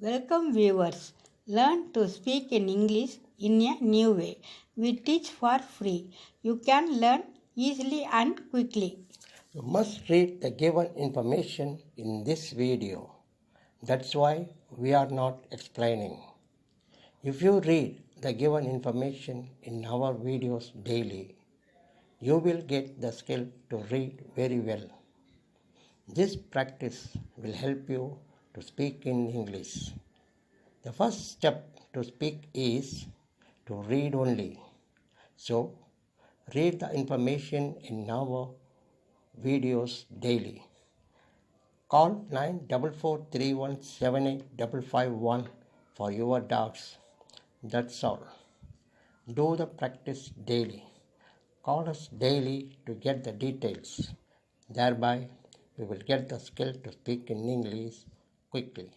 Welcome viewers. Learn to speak in English in a new way. We teach for free. You can learn easily and quickly. You must read the given information in this video. That's why we are not explaining. If you read the given information in our videos daily, you will get the skill to read very well. This practice will help you to speak in English. The first step to speak is to read only. So, read the information in our videos daily. Call 9443178551 for your doubts. That's all. Do the practice daily. Call us daily to get the details. Thereby, we will get the skill to speak in English quickly.